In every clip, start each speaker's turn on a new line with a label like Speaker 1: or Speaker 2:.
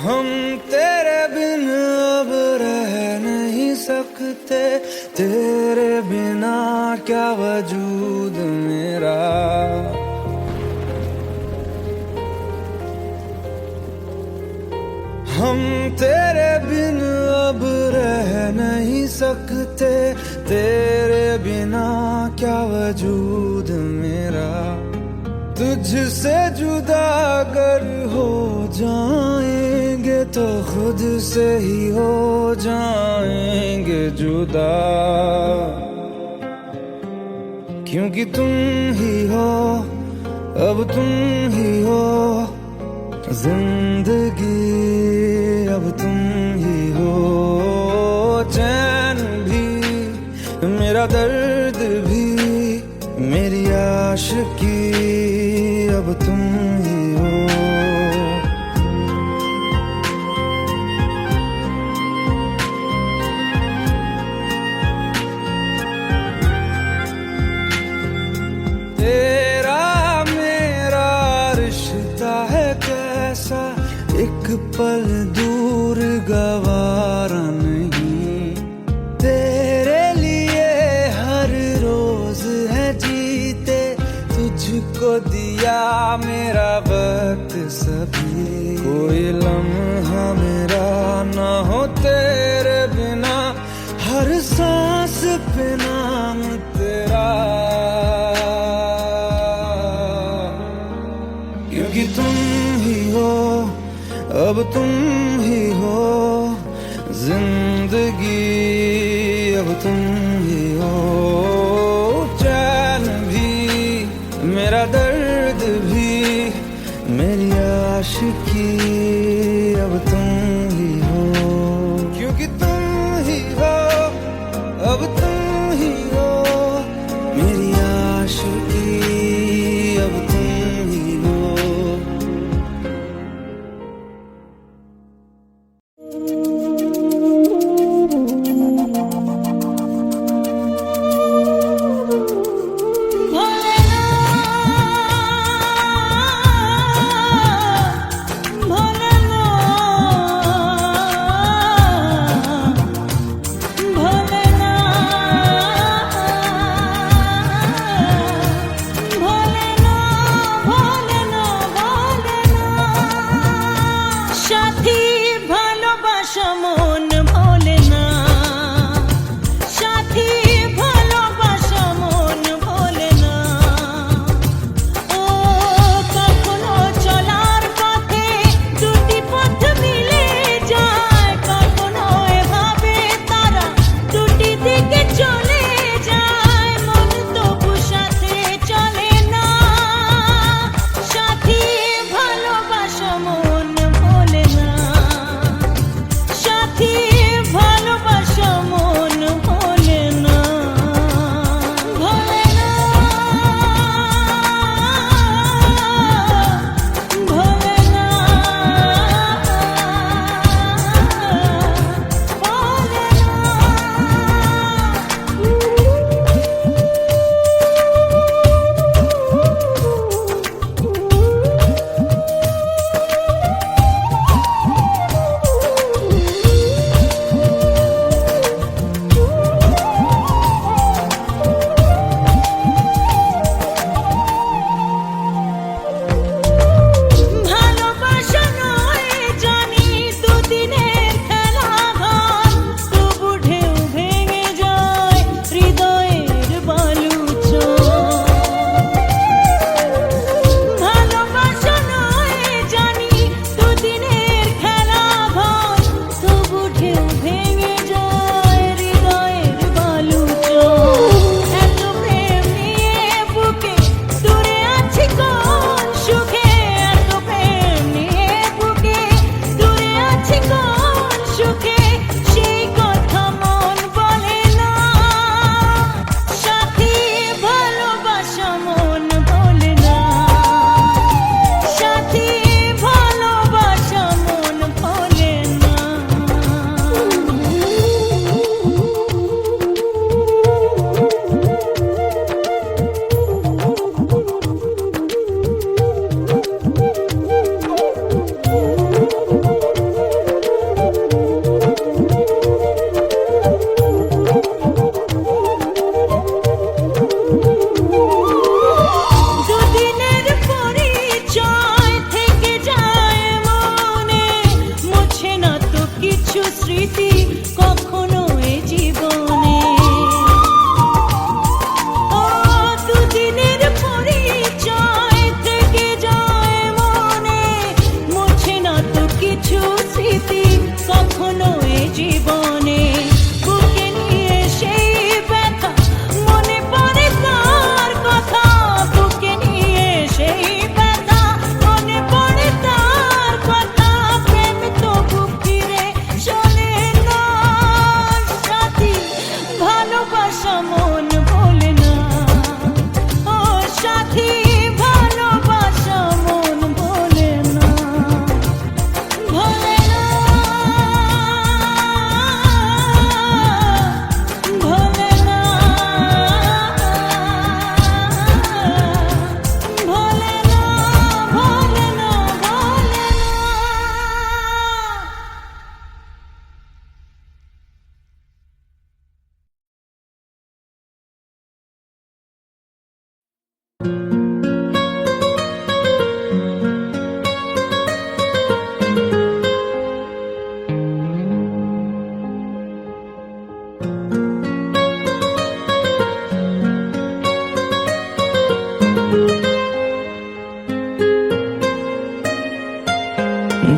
Speaker 1: हम तेरे बिन अब रह नहीं सकते, तेरे बिना क्या वजूद मेरा। हम तेरे बिन अब रह नहीं सकते, तेरे बिना क्या वजूद मेरा। तुझसे जुदा अगर हो जाएंगे तो खुद से ही हो जाएंगे जुदा, क्योंकि तुम ही हो, अब तुम ही हो जिंदगी, अब तुम ही हो। चैन भी मेरा दर्द भी मेरी आशिकी, अब तुम ही हो। तेरा मेरा रिश्ता है कैसा, एक पल दूर गवारा नहीं। तेरे लिए हर रोज है जीते, तुझको दिया मेरा वक्त सभी। कोई लम्हा मेरा ना हो तेरे बिना, हर सांस पे नाम तेरा, क्योंकि तुम ही हो, अब तुम ही हो जिंदगी, अब तुम ही हो। चैन भी मेरा दर्द भी मेरी आशिकी, अब तुम ही हो, क्योंकि तुम ही हो, अब तुम ही हो मेरी आशिकी, अब तुम ही हो।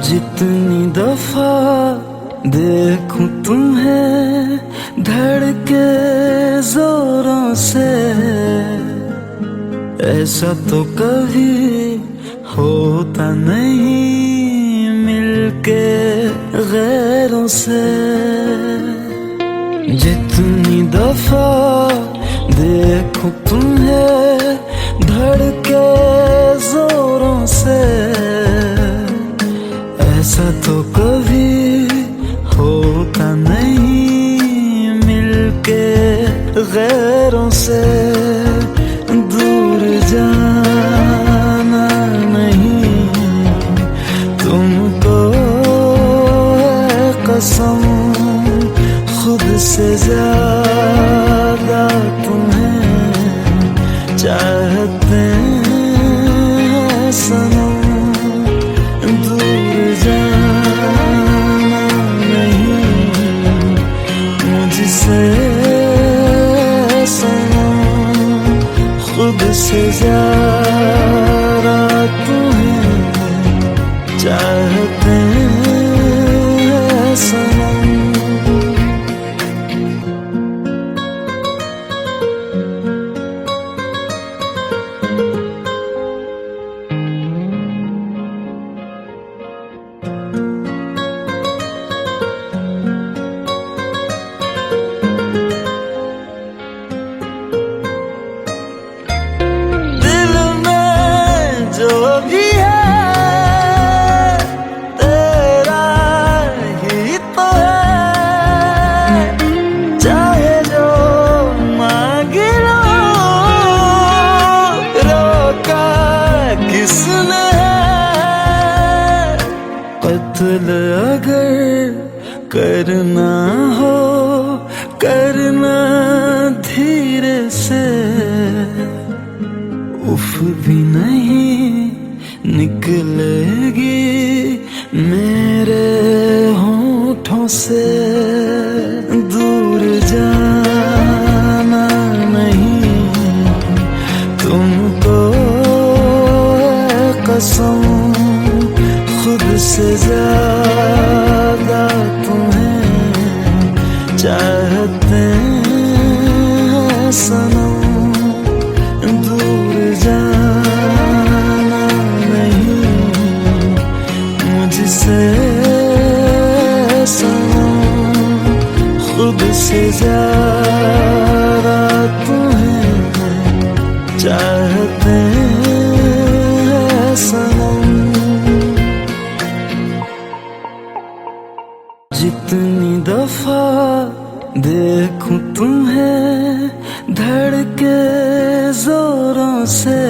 Speaker 1: जितनी दफा देखूं तुम्हें धड़के जोरों से, ऐसा तो कभी होता नहीं मिलके गैरों से। जितनी दफा देखूं तुम्हें धड़के जोरों से, ऐसा तो कभी होता नहीं मिलके गैरों से। दूर जाना नहीं तुमको है कसम, खुद से ज्यादा तुम्हें चाहते हैं सनम। दूर जाना नहीं मुझसे सनम, खुद से ज्यादा तुम्हें चाहते हैं सनम। जो भी है तेरा ही तो है, चाहे जो मांग लो, रोका किसने है। कत्ल अगर करना हो करना धीरे से, उफ भी नहीं निकलेगी मेरे होठों से। दूर जाना नहीं तुमको है कसम, खुद से ज्यादा तुम्हें चाहते हैं सनम। दूर जाना नहीं मुझसे सनम, खुद से ज्यादा तुम्हें चाहते हैं सनम। जितनी दफा देखूं तुम्हें धड़के जोरों से,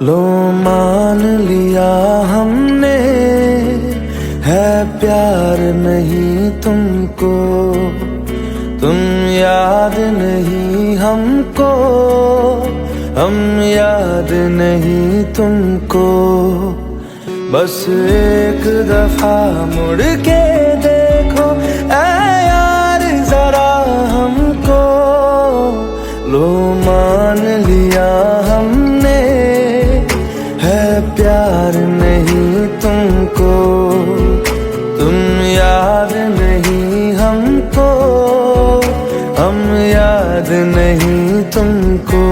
Speaker 1: लो मान लिया हमने है प्यार नहीं तुमको, तुम याद नहीं हमको, हम याद नहीं तुमको। बस एक दफा मुड़ के देखो ऐ यार जरा हमको। लो मान लिया हमने है प्यार नहीं तुमको, तुम याद नहीं हमको, हम याद नहीं तुमको।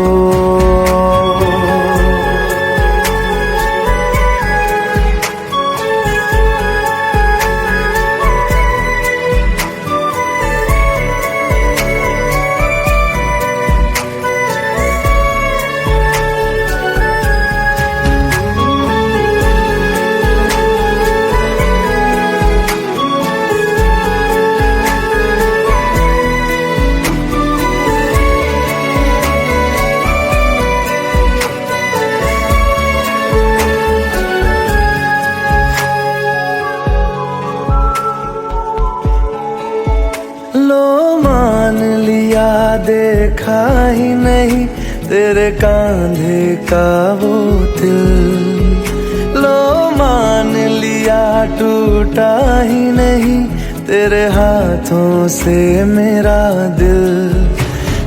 Speaker 1: देखा ही नहीं तेरे कांधे का वो दिल। लो मान लिया टूटा ही नहीं तेरे हाथों से मेरा दिल।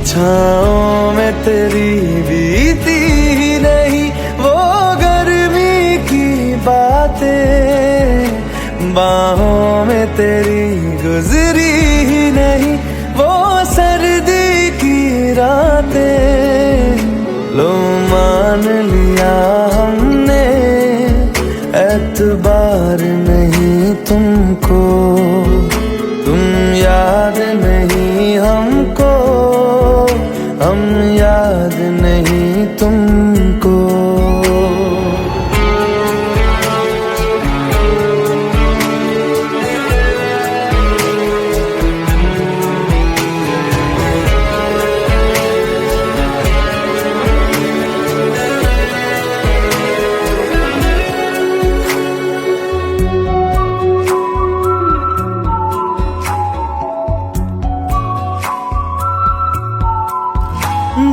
Speaker 1: छाँव में तेरी बीती ही नहीं वो गर्मी की बातें। बाहों में तेरी गुजरी ही नहीं वो सर्दी की रातें। लो मान लिया हमने एतबार नहीं तुमको। तुम याद नहीं हमको, हम याद नहीं तुमको।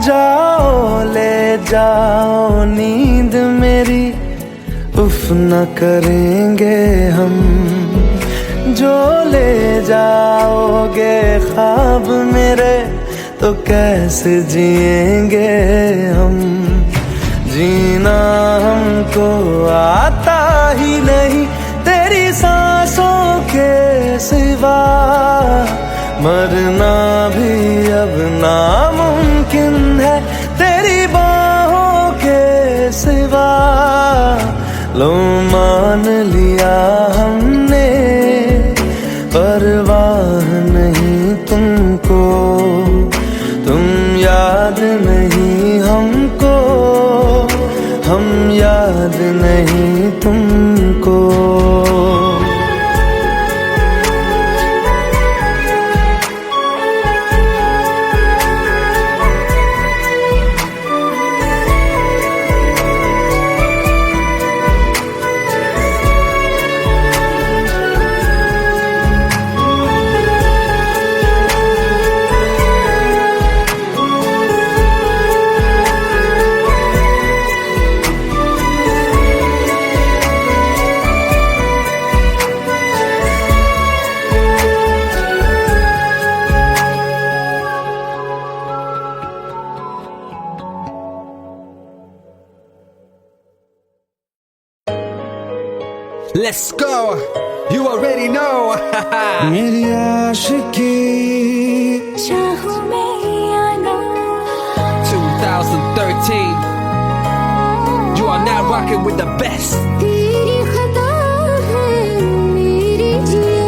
Speaker 1: जाओ ले जाओ नींद मेरी, उफ न करेंगे हम। जो ले जाओगे ख्वाब मेरे तो कैसे जिएंगे हम। जीना हमको आता ही नहीं तेरी सांसों के सिवा। मरना भी अब नामुमकिन है तेरी बाहों के सिवा। लो मान लिया हमने परवाह नहीं तुमको। तुम याद नहीं हमको, हम याद नहीं तुमको।
Speaker 2: Let's go, you already know.
Speaker 1: मेरी आशिकी
Speaker 3: चाहूं मैं या ना
Speaker 2: 2013. You are now rocking with the best.
Speaker 3: तेरी खता है मेरी जिया।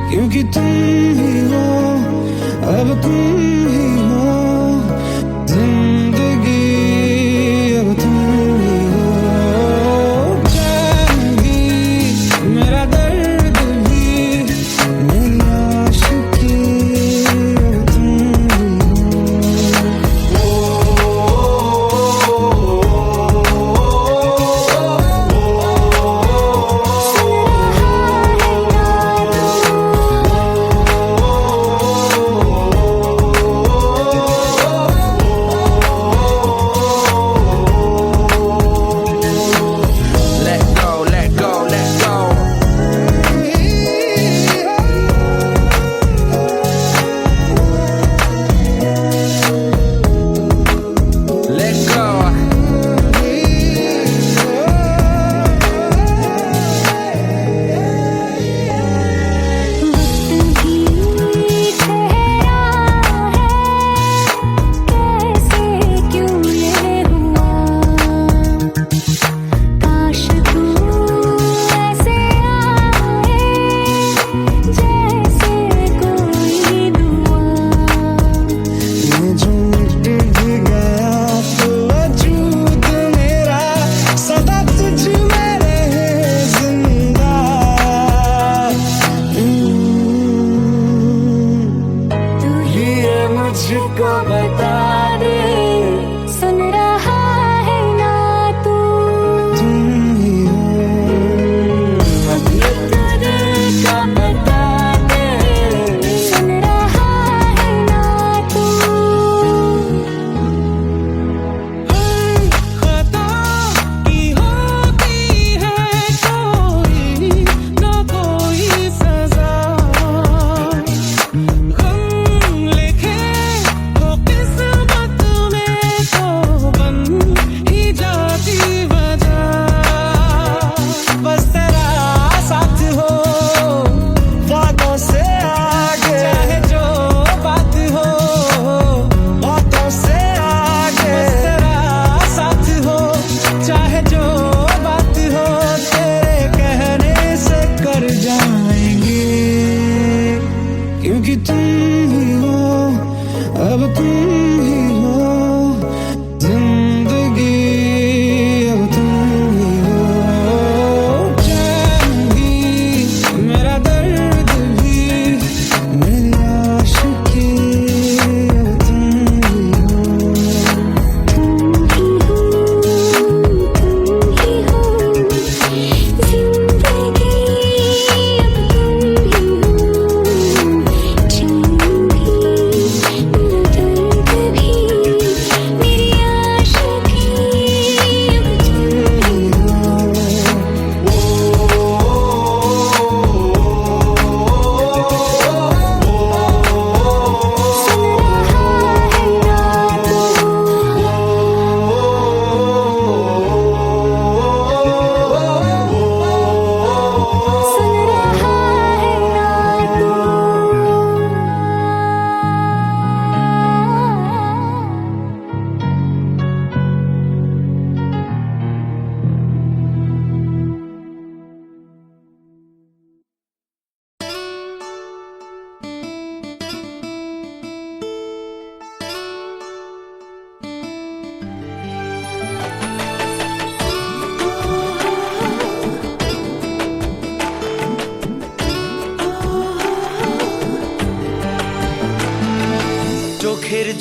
Speaker 1: क्योंकि तुम ही हो, अब तुम ही हो जिंदगी, अब तुम ही हो। चैन भी मेरा दर्द भी मेरी आशिकी, अब तुम ही हो।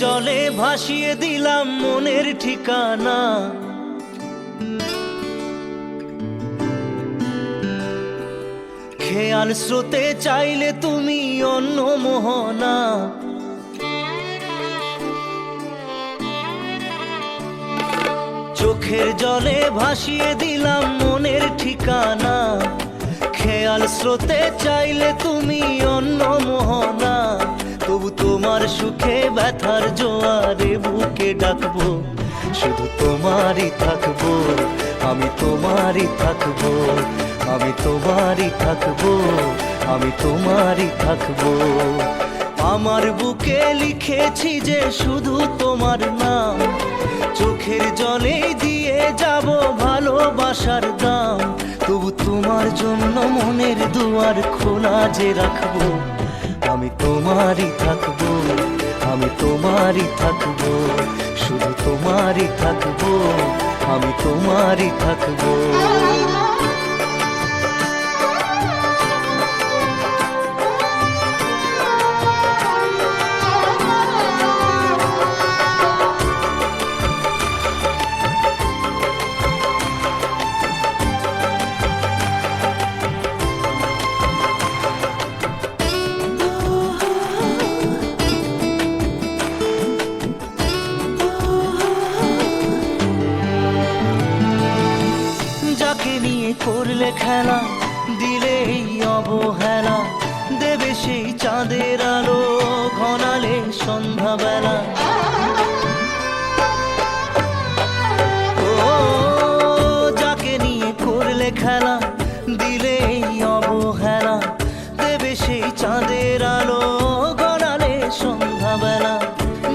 Speaker 4: জলে ভাসিয়ে দিলাম মনের ঠিকানা, খেয়াল স্রোতে চাইলে তুমি অন্য মোহনা। চোখের জলে ভাসিয়ে দিলাম মনের ঠিকানা, খেয়াল স্রোতে চাইলে তুমি অন্য মোহনা। তবু তোমার সুখে ব্যথার জোয়ারে বুকে ডাকবো, শুধু তোমারই থাকবো, আমি তোমারই থাকবো, আমি তোমারই থাকবো, আমি তোমারই থাকবো। আমার বুকে লিখেছি যে শুধু তোমার নাম, চোখের জলে দিয়ে যাব ভালোবাসার দাম। তবু তোমার জন্য মনের দুয়ার খোলা যে রাখবো, আমি তোমারই থাকবো, আমি তোমারই থাকবো, শুধু তোমারই থাকবো, আমি তোমারই থাকবো। যাকে নিয়ে করলে খেলা, দিলে এই অবহেলা, দেবে সেই চাঁদের আলো ঘনালে সন্ধ্যাবেলা। ও যাকে নিয়ে করলে খেলা, দিলে এই অবহেলা, দেবে সেই চাঁদের আলো ঘনালে সন্ধ্যাবেলা।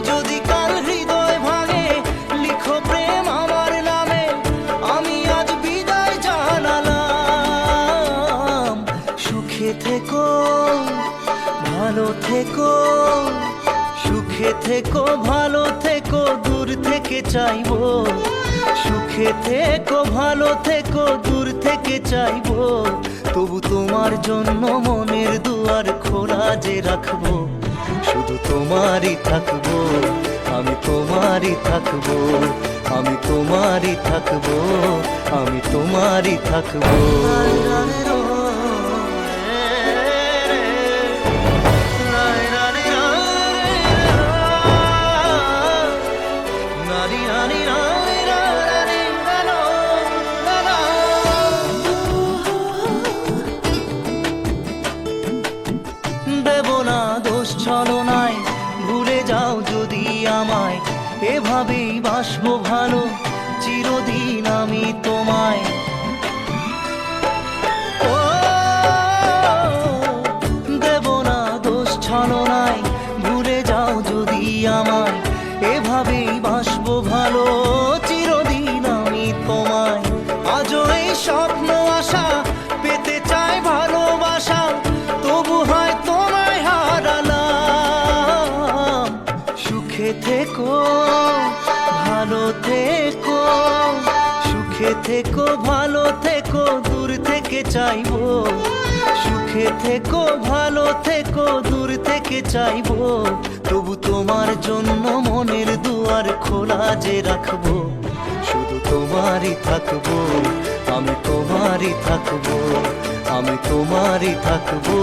Speaker 4: যদি কাল হৃদয় ভাঙে লিখো প্রেম আমার নামে, আমি আজ বিদায় জানালাম। সুখে থেকো, ভালো থেকো, সুখে থেকো, ভালো থেকো, দূর থেকে চাইবো। সুখে থেকো, ভালো থেকো, দূর থেকে চাইবো। তবু তোমার জন্য মনের দুয়ার খোলা যে রাখবো, শুধু তোমারই থাকবো, আমি তোমারই থাকবো, আমি তোমারই থাকবো, আমি তোমারই থাকবো। দেব না দোষ ছলনায়, ভুলে যাও যদি আমায়, এভাবেই বাসবো ভালো চিরদিন আমি তোমায়। ও দেব না দোষ ছলনায়, ভুলে যাও যদি আমায়, এভাবেই বাসবো ভালো চিরদিন আমি তোমায়। আজও এই স্বপ্ন আশা পেতে চাই ভালোবাসা, তবু হয় তোমায় হারালাম। সুখে থেকো, ভালো থেকো, সুখে থেকো, ভালো থেকো, দূর থেকে চাইবো। সুখে থেকো, ভালো থেকো, দূর থেকে চাইবো। তবু তোমার জন্য মনের দুয়ার খোলা যে রাখবো, শুধু তোমারই থাকবো, আমি তোমারই থাকবো, আমি তোমারই থাকবো,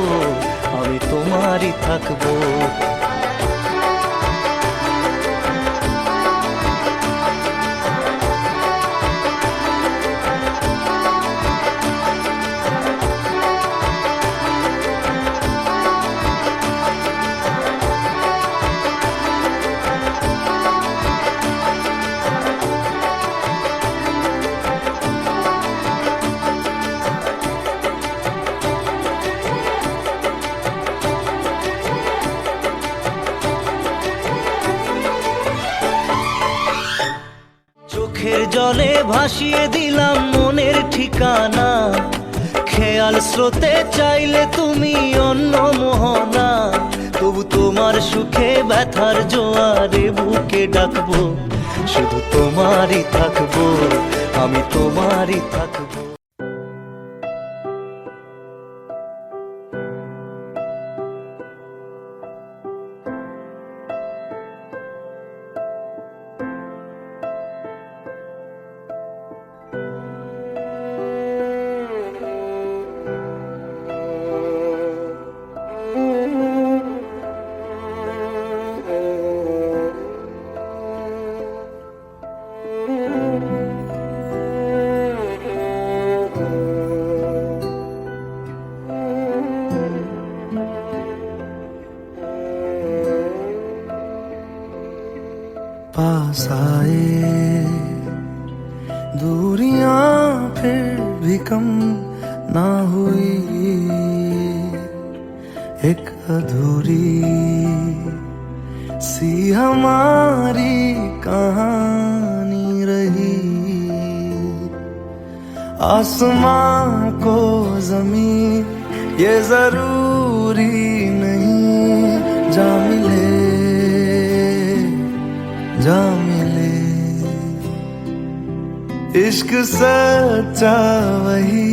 Speaker 4: আমি তোমারই থাকবো। চোখের জলে ভাসিয়ে দিলাম মনের ঠিকানা, খেয়াল স্রোতে চাইলে তুমি অন্য মোহনা। তবু তোমার সুখে ব্যথার জোয়ারে বুকে ডাকবো, শুধু তোমারই থাকবো, আমি তোমারই থাকবো।
Speaker 1: साए, दूरियां फिर भी कम ना हुई, एक अधूरी सी हमारी कहानी रही। आसमां को जमीन ये जरूरी नहीं, जा मिले जा मिले। इश्क सच्चा वही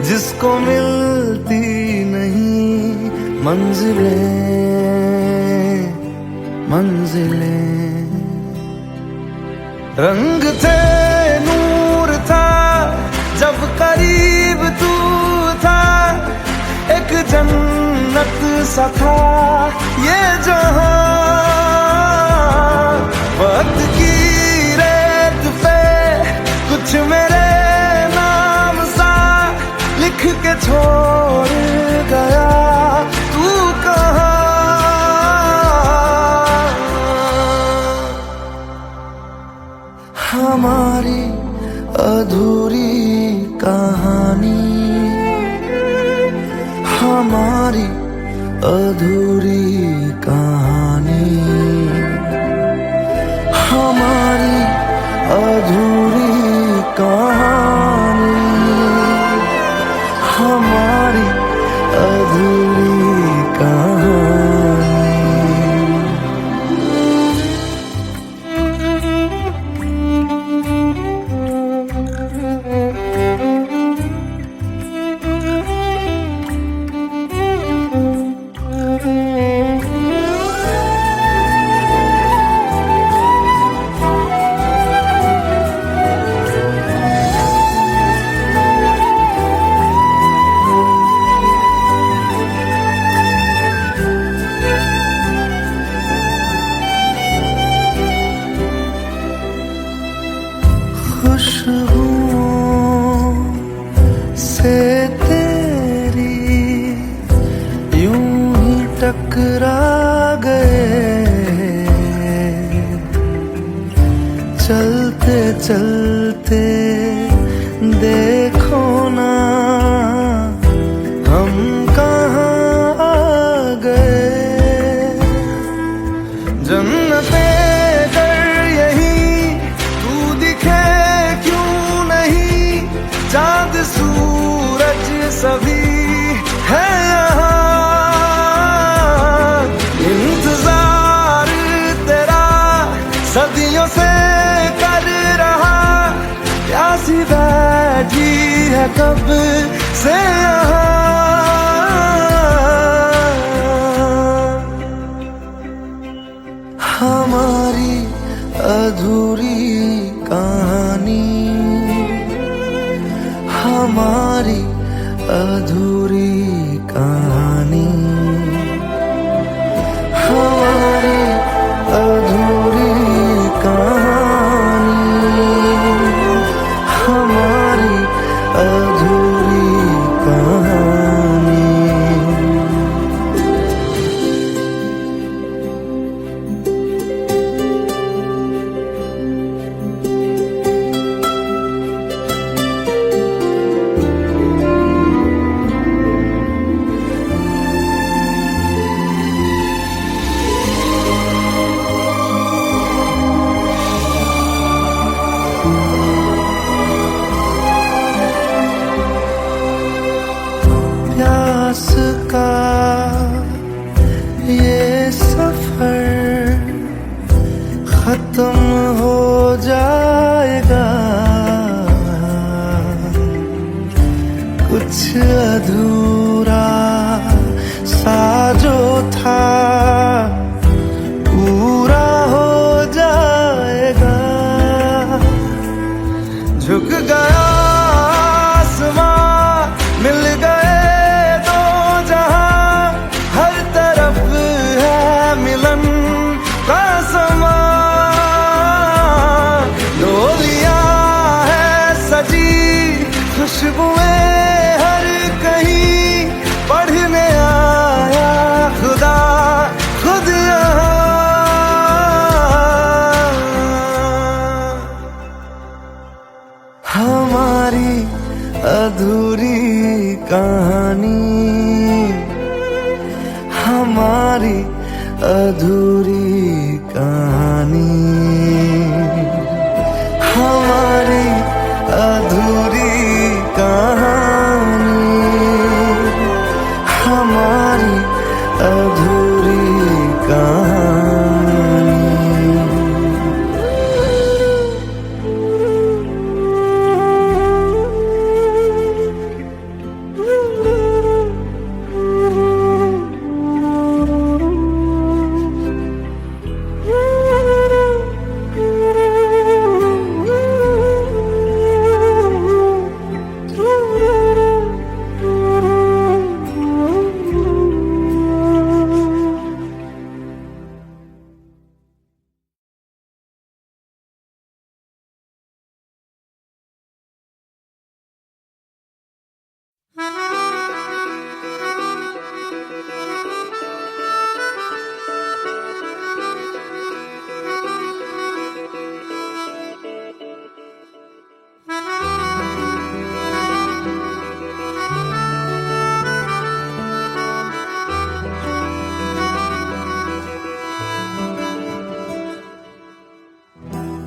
Speaker 1: जिसको मिलती नहीं मंजिलें मंजिलें। रंग थे नूर था जब करीब तू था, एक जन्नत सा था ये जहां। वक्त की रेत पे कुछ मेरे नाम सा लिख के छोड़ गया, तू कहाँ? हमारी अधूरी कहानी, हमारी अधूरी कहानी, हमारी अधूरी कहानी, हमारी अधूरी कहानी। खुशबुओं से तेरी यूं ही टकरा गए, चलते चलते देखो ना हम कहाँ आ गए। जन्नते चांद सूरज सभी है यहाँ, इंतजार तेरा सदियों से कर रहा, प्यासी बैठी है कब से यहाँ। हमारी अधूरी कहानी, हमारी अधूरी कहानी, हमारी अधूरी कहानी, हमारी अधूरी कहानी। प्यास का ये सफर खत्म हो जाएगा, कुछ अधूरा सा जो था पूरा हो जाएगा। झुक गया आसमां, मिल गए दो जहां, हर तरफ है मिलन का समा। डोलियां है सजी, खुशबुएं हर कहीं, पढ़ने आया खुदा खुद यहाँ। अधूरी कहानी, हमारी अधूरी कहानी, हमारी अधूरी कहानी, हमारी अधूरी कहानी।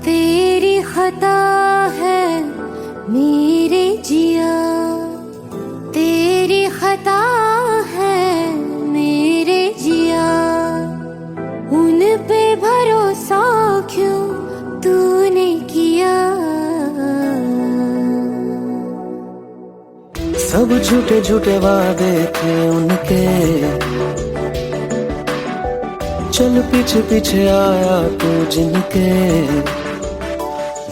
Speaker 3: तेरी खता है मेरे जिया, तेरी खता है मेरे जिया, उन पे भरोसा क्यों तूने किया।
Speaker 1: सब झूठे झूठे वादे थे उनके, चल पीछे पीछे आया तू जिनके,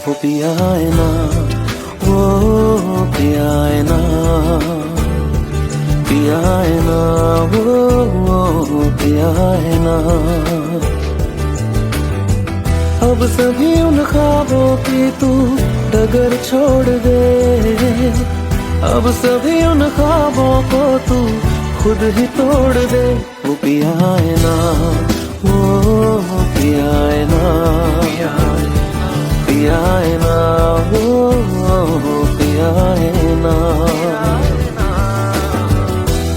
Speaker 1: वो पिया है ना, वो पिया है ना, पिया है ना, वो पिया है ना। अब सभी उन ख्वाबों की तू डगर छोड़ दे, अब सभी उन ख्वाबों को तू खुद ही तोड़ दे। वो पिया है ना, वो पिया है ना, पिया है ना, वो पिया है ना।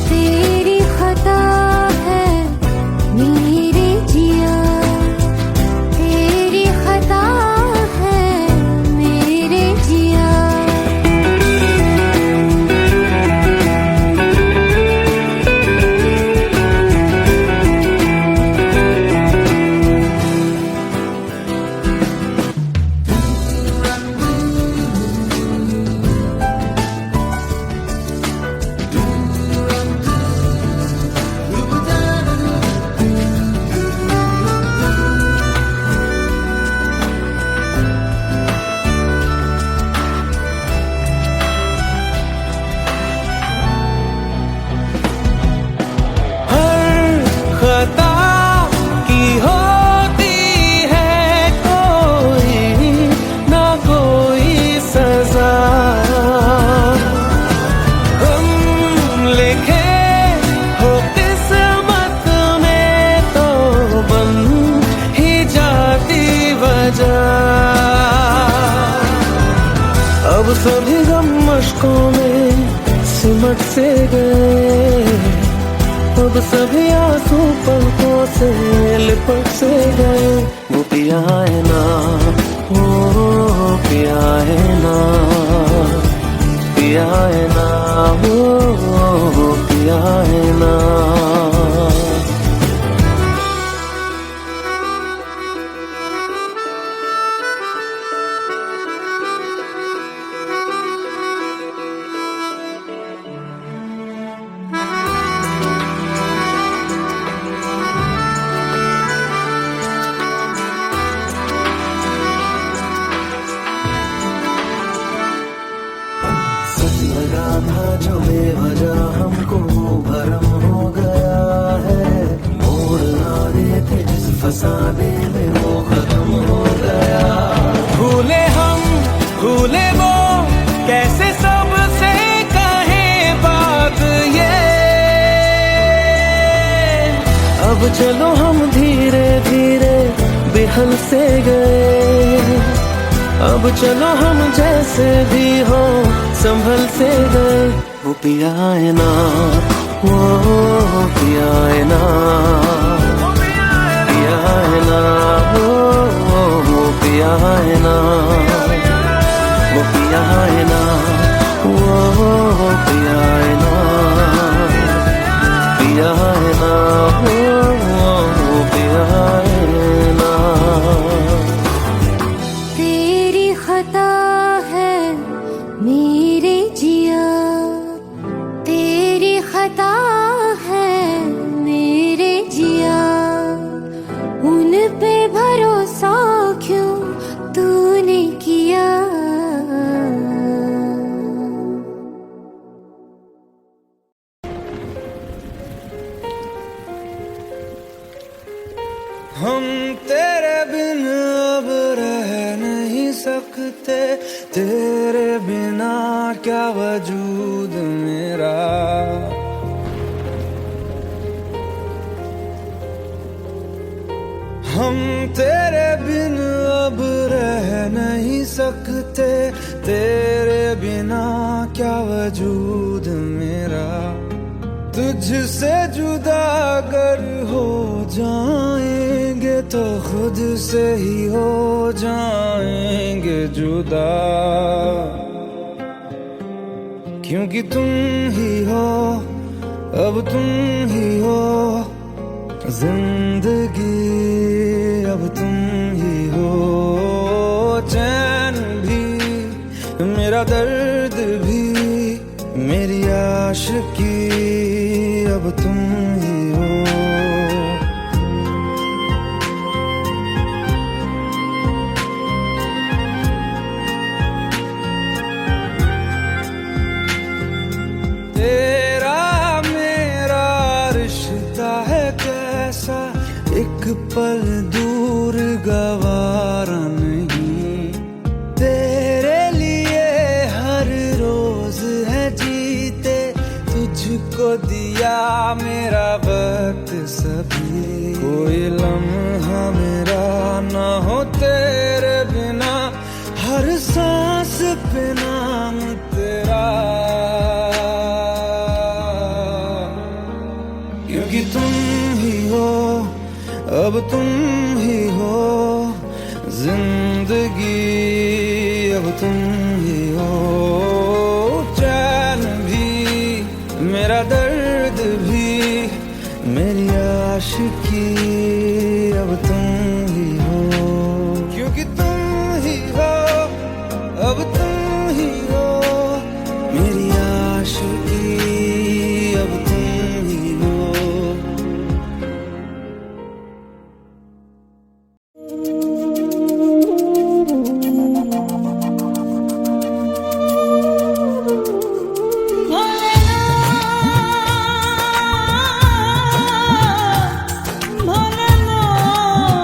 Speaker 3: तेरी खता है मेरे जिया, तेरी खता है मेरे जिया।
Speaker 1: अब सभी गम मशकों में सिमट से गए, अब सभी आंसू पलकों से लिपट से गए। वो पिया है ना, वो पिया है ना, पिया है ना, वो पिया है ना। लगा था जो बेवजह हमको भरम हो गया है, मोड़ ना देते जिस फसाने में वो खत्म हो गया।
Speaker 4: भूले हम भूले वो, कैसे सबसे कहें बात ये।
Speaker 1: अब चलो हम धीरे धीरे बेहल से गए, अब चलो हम जैसे भी हो संभल से गए। वो पिया है ना, वो पिया है ना, पिया है ना, वो पिया है ना, वो पिया है ना, वो पिया है ना, पिया है ना, वो पिया है ना।
Speaker 3: तेरी खता है मेरे जिया, तेरी खता है मेरे जिया, उन पे भरोसा क्यों तूने किया।
Speaker 4: हम तेरे बिन अब रह नहीं सकते, तेरे बिना क्या वजूद मेरा। हम तेरे बिन अब रह नहीं सकते, तेरे बिना क्या वजूद मेरा। तुझसे जुदा अगर हो जाएंगे तो खुद से ही हो जाएंगे जुदा, क्योंकि तुम ही हो, अब तुम ही हो जिंदगी, अब तुम ही हो चैन भी, मेरा दर्द भी, मेरी आशिकी, अब तुम ही हो। तेरा मेरा रिश्ता है कैसा, एक पल दूर गवारा नहीं। तेरे लिए हर रोज है जीते, तुझको दिया मेरा वक्त सभी। कोई लम्हा मेरा ना हो तेरे बिना, हर सांस पे नाम तेरा, क्योंकि तुम ही हो, अब तुम ही हो जिंदगी, अब तुम ही हो चैन भी, मेरा दर्द भी, मेरी आशिकी, अब तुम ही हो, क्योंकि तुम ही हो, अब तुम ही हो मेरी आशिकी, अब तुम ही हो।
Speaker 5: भोलेनाथ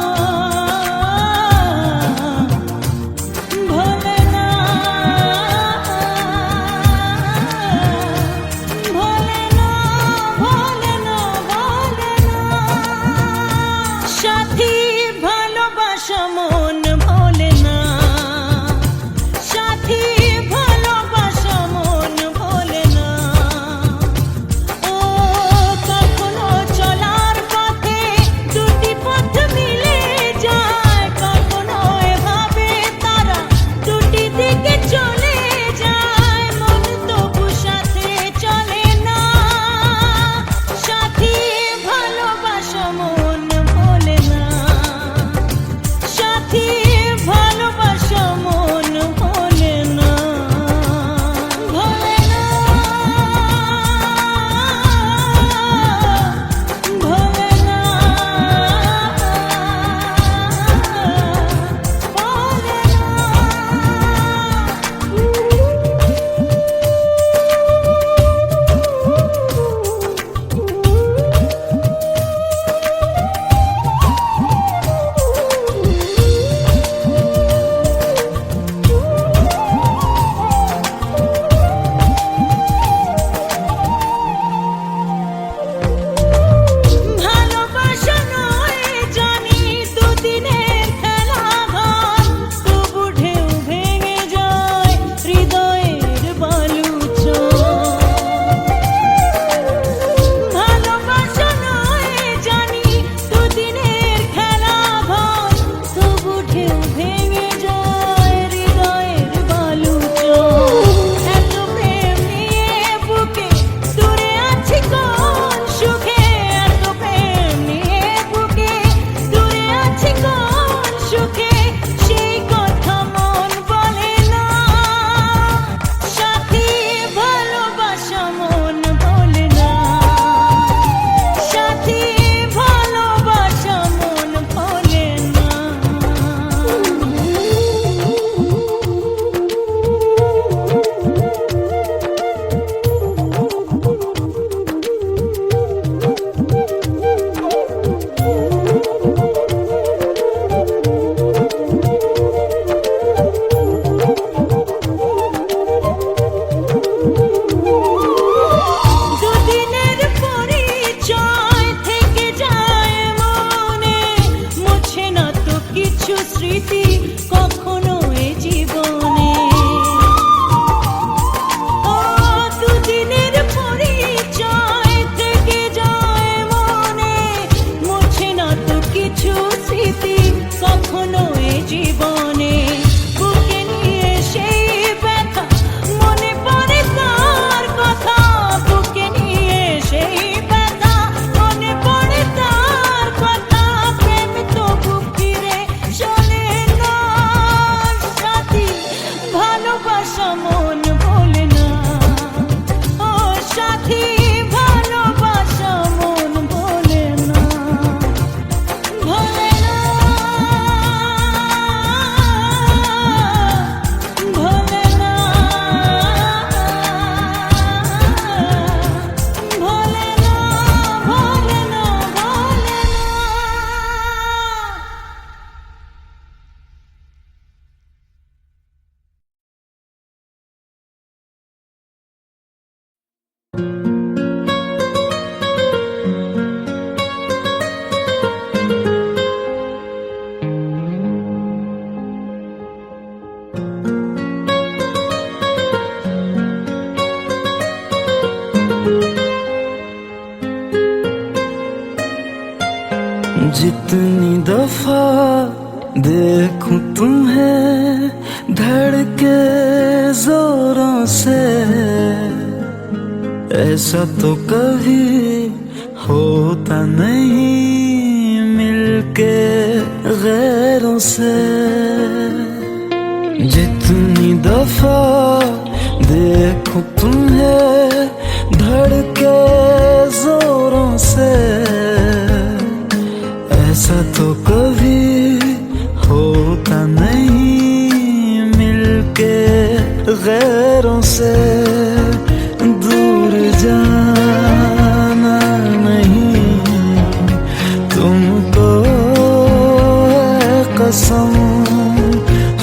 Speaker 1: जितनी दफा देखूं तुम्हें धड़के जोरों से, ऐसा तो कभी होता नहीं मिलके गैरों से। जितनी दफा देखूं तुम्हें धड़के जोरों से, ऐसा तो कभी होता नहीं मिलके गैरों से। दूर जाना नहीं तुमको है कसम,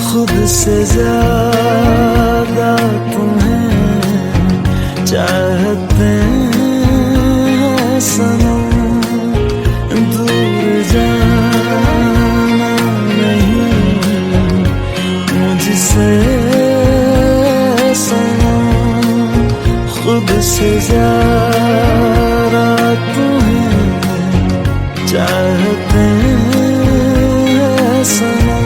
Speaker 1: खुद से ज्यादा तुम्हें चाहते हैं सनम। दूर जाना नहीं मुझसे सनम, खुद से ज्यादा तुम्हें चाहते हैं सनम।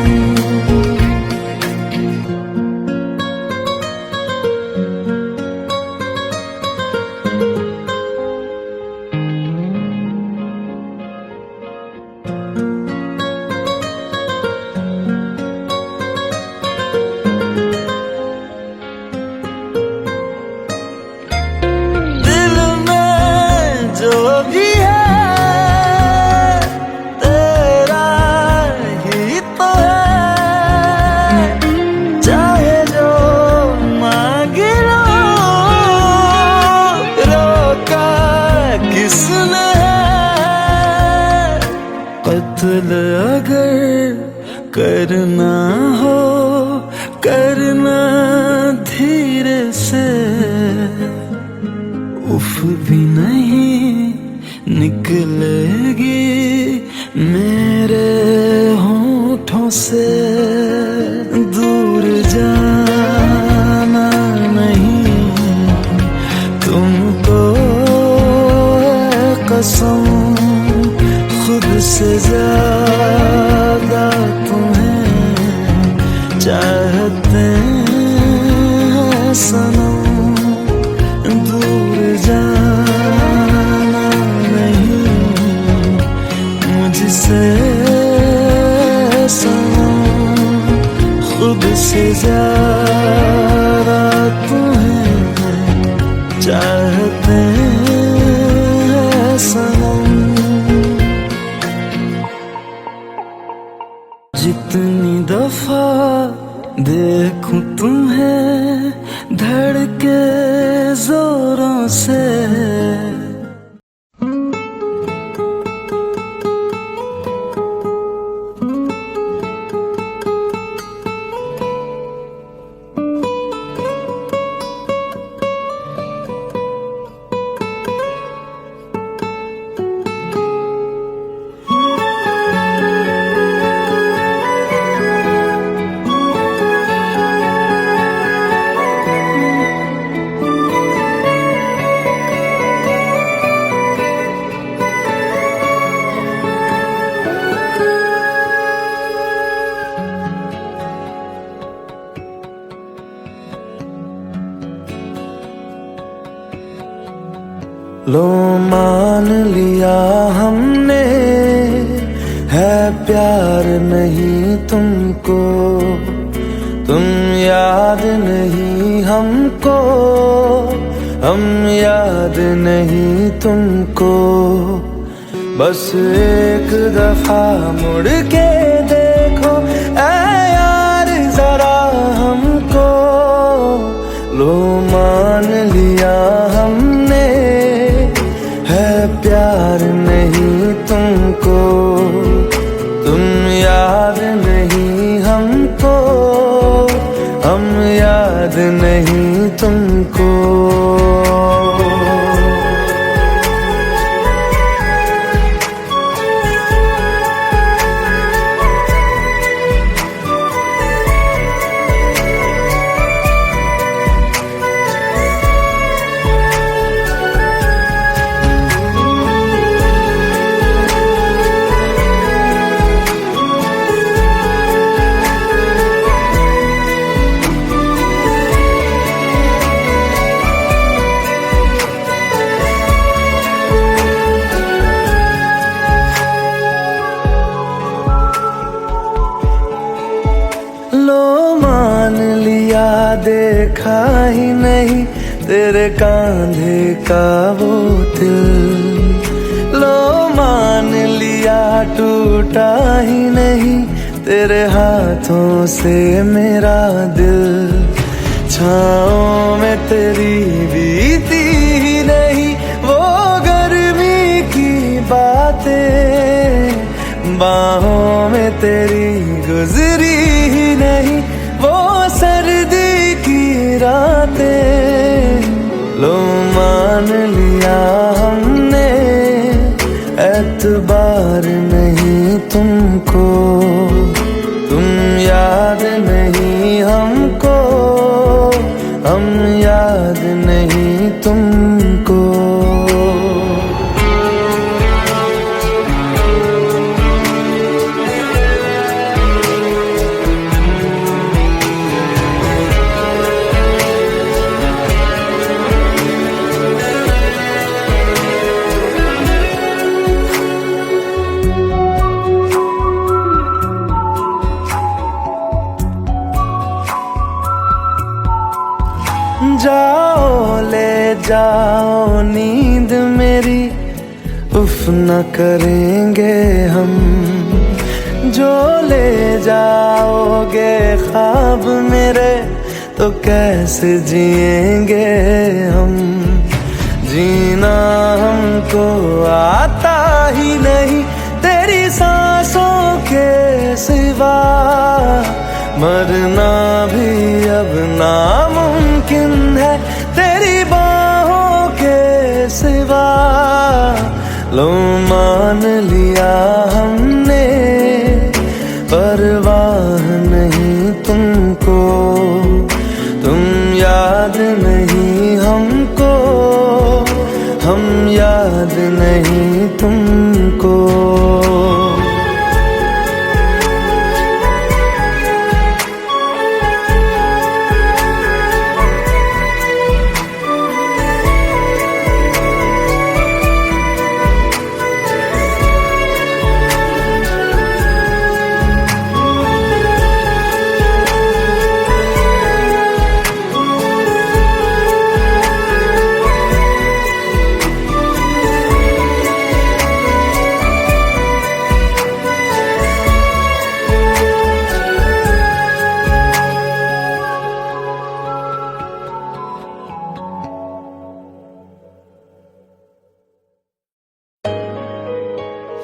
Speaker 1: कत्ल अगर करना हो करना धीरे से, उफ भी नहीं निकलेगी मेरे होठों से। दूर जाना नहीं तुमको है कसम, खुद से ज्यादा तुम्हें चाहते हैं सनम। दूर जाना नहीं मुझसे सनम, खुद से ज्यादा तुम्हें चाहते हैं सनम। जितनी दफा देखूं तुम्हें धड़के जोरों से, लो मान लिया हमने है प्यार नहीं तुमको, तुम याद नहीं हमको, हम याद नहीं तुमको। बस एक दफा मुड़ के देखो ऐ यार जरा हमको। लो मान लिया हमने है प्यार नहीं तुमको, तुम याद नहीं हमको, हम याद नहीं तुमको। देखा ही नहीं तेरे कांधे का वो दिल। लो मान लिया टूटा ही नहीं तेरे हाथों से मेरा दिल। छाँव में तेरी बीती ही नहीं वो गर्मी की बातें, बाहों में तेरी गुजरी ही नहीं वो सर्दी की रातें। लो मान लिया हमने एतबार नहीं तुमको, तुम याद नहीं हमको, हम याद नहीं तुमको। जाओ ले जाओ नींद मेरी, उफ न करेंगे हम। जो ले जाओगे ख्वाब मेरे तो कैसे जिएंगे हम। जीना हमको आता ही नहीं तेरी सांसों के सिवा, मरना भी अब नामुमकिन है तेरी बाहों के सिवा। लो मान लिया हमने परवाह नहीं तुमको, तुम याद नहीं हमको, हम याद नहीं तुमको।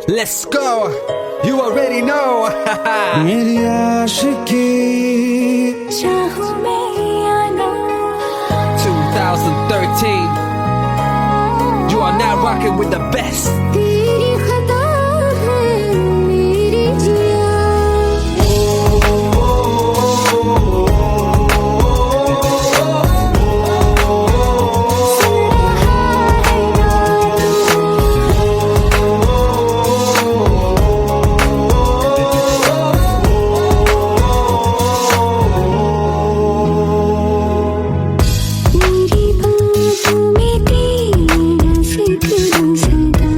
Speaker 2: Let's go. You already know.
Speaker 4: मेरी आशिकी
Speaker 3: चाहूं मैं या ना,
Speaker 2: 2013. You are now rocking with the best.
Speaker 3: तेरी खता है मेरी जिया। मेरी बातों में तेरा जिक्र सदा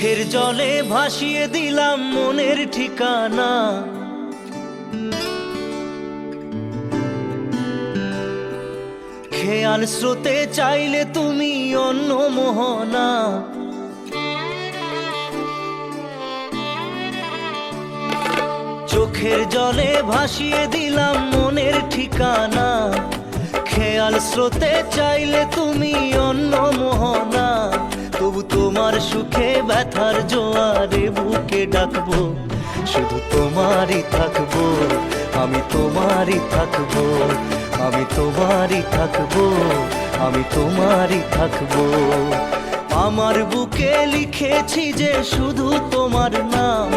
Speaker 1: চোখের জলে ভাসিয়ে দিলাম মনের ঠিকানা, খেয়াল স্রোতে চাইলে তুমি অন্য মোহনা। চোখের জলে ভাসিয়ে দিলাম মনের ঠিকানা, খেয়াল স্রোতে চাইলে তুমি অন্য মোহনা। তবু তোমার সুখে ব্যথার জোয়ারে বুকে ডাকবো, শুধু তোমারই থাকবো, আমি তোমারই থাকবো, আমি তোমারই থাকবো, আমি তোমারই থাকবো। আমার বুকে লিখেছি যে শুধু তোমার নাম,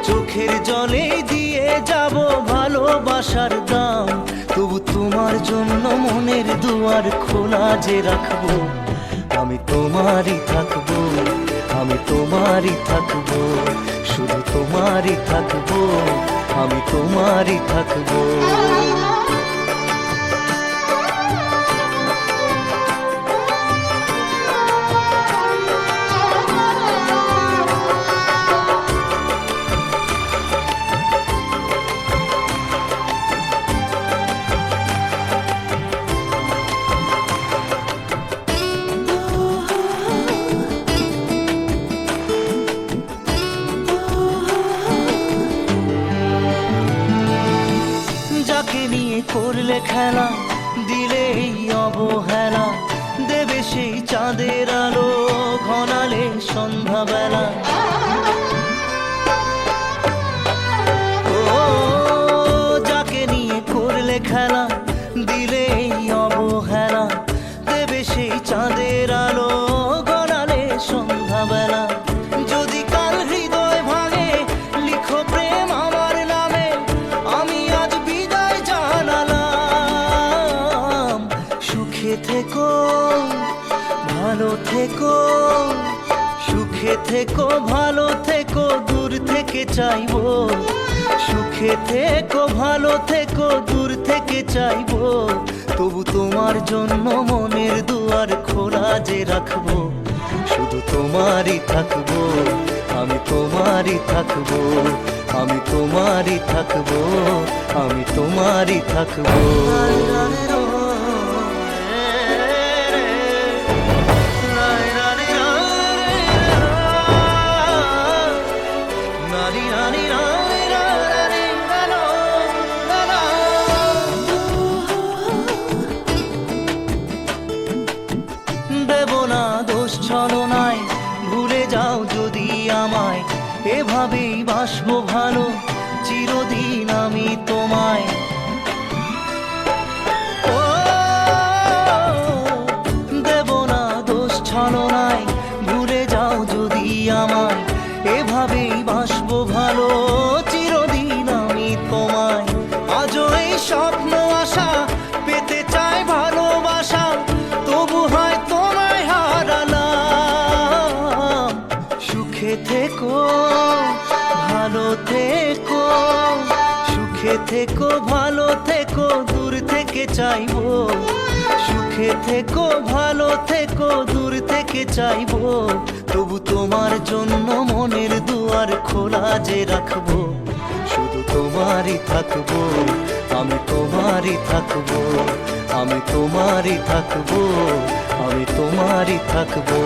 Speaker 1: চোখের জলে দিয়ে যাব ভালোবাসার দাম। তবু তোমার জন্য মনের দুয়ার খোলা যে রাখবো, আমি তোমারই থাকবো, আমি তোমারই থাকবো, শুধু তোমারই থাকবো, আমি তোমারই থাকবো। যাকে নিয়ে করলে খেলা, দিলে এই অবহেলা, দেবে সেই চাঁদের আলো ঘনালে সন্ধ্যাবেলা। ও যাকে নিয়ে করলে খেলা, দিলে এই অবহেলা, দেবে সেই চাঁদের আলো ঘনালে সন্ধ্যাবেলা। যদি কাল হৃদয় ভাঙে লিখো প্রেম আমার নামে, আমি আজ বিদায় জানালাম। সুখে থেকো, ভালো থেকো, সুখে থেকো, ভালো থেকো, দূর থেকে চাইবো। সুখে থেকো, ভালো থেকো, দূর থেকে চাইবো। তবু তোমার জন্য মনের দুয়ার খোলা যে রাখবো, শুধু তোমারই থাকবো, আমি তোমারই থাকবো, আমি তোমারই থাকবো, আমি তোমারই থাকবো। দেব না দোষ ছলনায়, ভুলে যাও যদি আমায়, এভাবেই বাসবো ভালো চিরদিন আমি তোমায়। ও দেব না দোষ ছলনায়, ভুলে যাও যদি আমায়, এভাবেই বাসবো ভালো চিরদিন আমি তোমায়। আজও এই স্বপ্ন আশা পেতে চাই ভালোবাসা, তবু হয় তোমায় হারালাম। সুখে থেকো, ভালো থেকো, সুখে থেকো, ভালো থেকো, দূর থেকে চাইবো। সুখে থেকো, ভালো থেকো, দূর থেকে চাইবো। তবু তোমার জন্য মনের দুয়ার খোলা যে রাখবো, শুধু তোমারই থাকবো, আমি তোমারই থাকবো, আমি তোমারই থাকবো, আমি তোমারই থাকবো।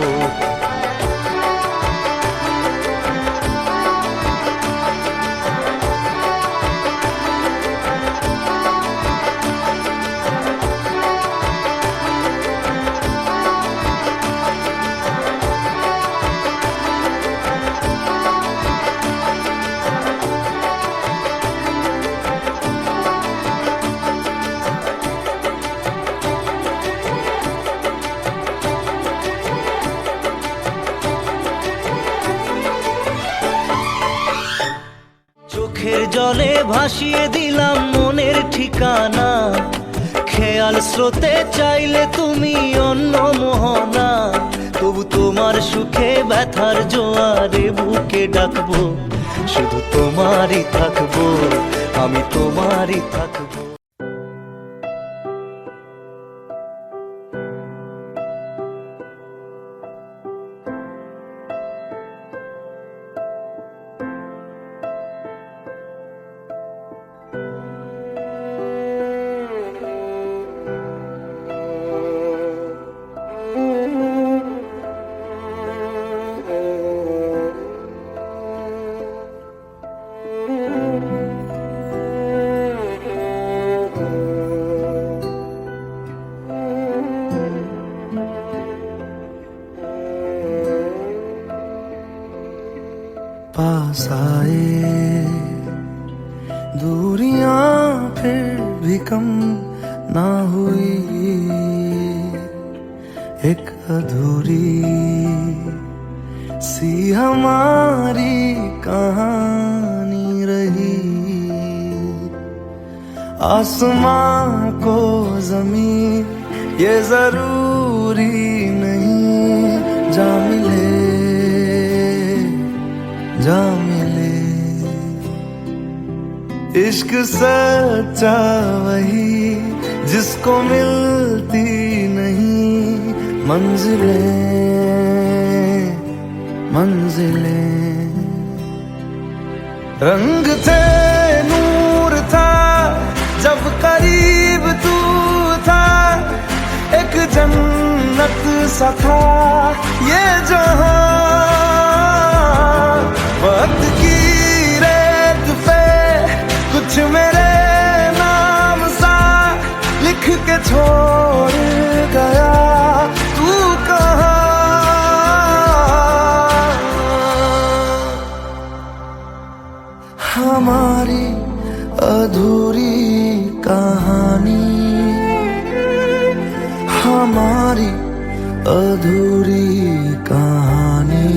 Speaker 1: চোখের জলে ভাসিয়ে দিলাম মনের ঠিকানা, খেয়াল স্রোতে চাইলে তুমি অন্য মোহনা। তবু তোমার সুখে ব্যথার জোয়ারে বুকে ডাকবো, শুধু তোমারই থাকবো, আমি তোমারই থাকবো। भी कम ना हुई, एक अधूरी सी हमारी कहानी रही। आसमां को जमीन ये जरूरी नहीं, जा मिले जा मिले। इश्क सच्चा वही जिसको मिलती नहीं मंजिलें मंजिलें। रंग थे नूर था जब करीब तू था, एक जन्नत सा था ये जहां। वक्त की रेत पे कुछ मेरे नाम सा लिख के छोड़ गया, तू कहाँ? हमारी अधूरी कहानी, हमारी अधूरी कहानी,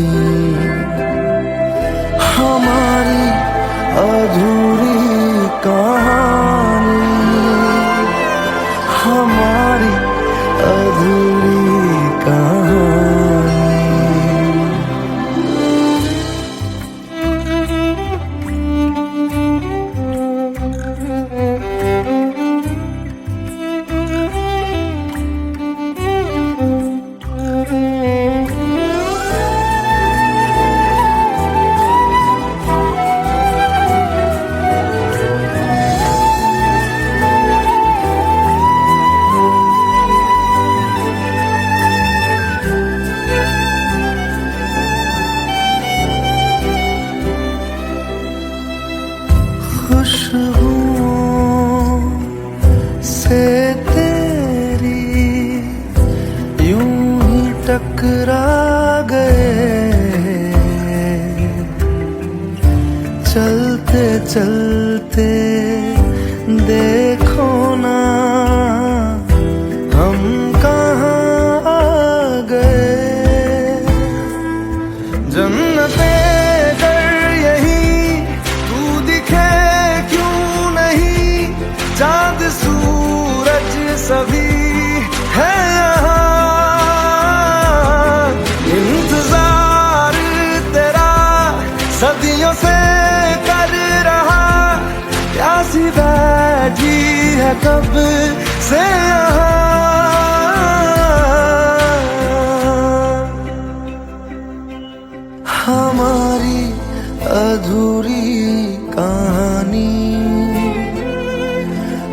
Speaker 1: हमारी अधूरी कहानी, हमारी अधूरी कहानी। खुशबुओं से तेरी यूं ही टकरा गए, चलते चलते देखो ना हम कहाँ आ गए। जन्नते चांद सूरज सभी है यहाँ, इंतजार तेरा सदियों से कर रहा, प्यासी बैठी है कब से यहाँ। हमारी अधूरी कहानी,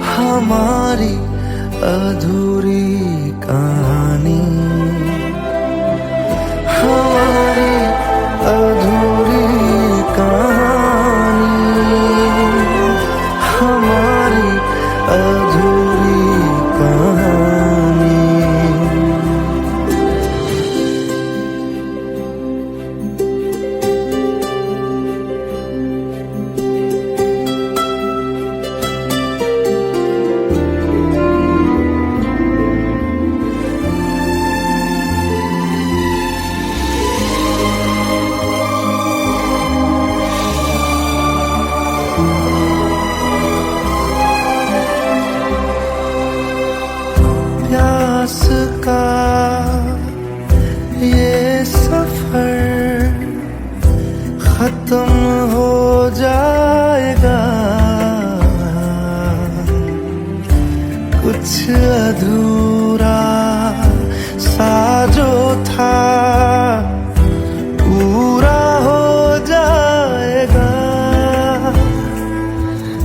Speaker 1: हमारी अधूरी कहानी, हमारी अधूरी कहानी, हमारी अधूरी कहानी। प्यास का ये सफर खत्म हो जाएगा, कुछ अधूरा सा जो था पूरा हो जाएगा।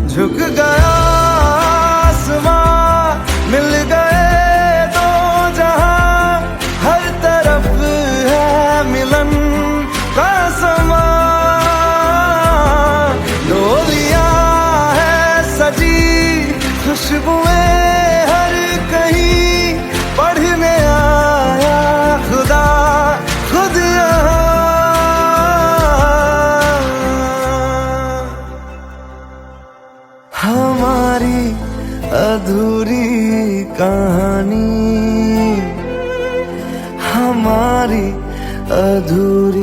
Speaker 1: झुक गया आसमां, मिल गए दो जहां, हर तरफ है मिलन का समा। डोलियां है सजी खुशबुएं हर कहीं, पढ़ने आया खुदा खुद यहाँ। हमारी
Speaker 4: अधूरी कहानी हमारी अधूरी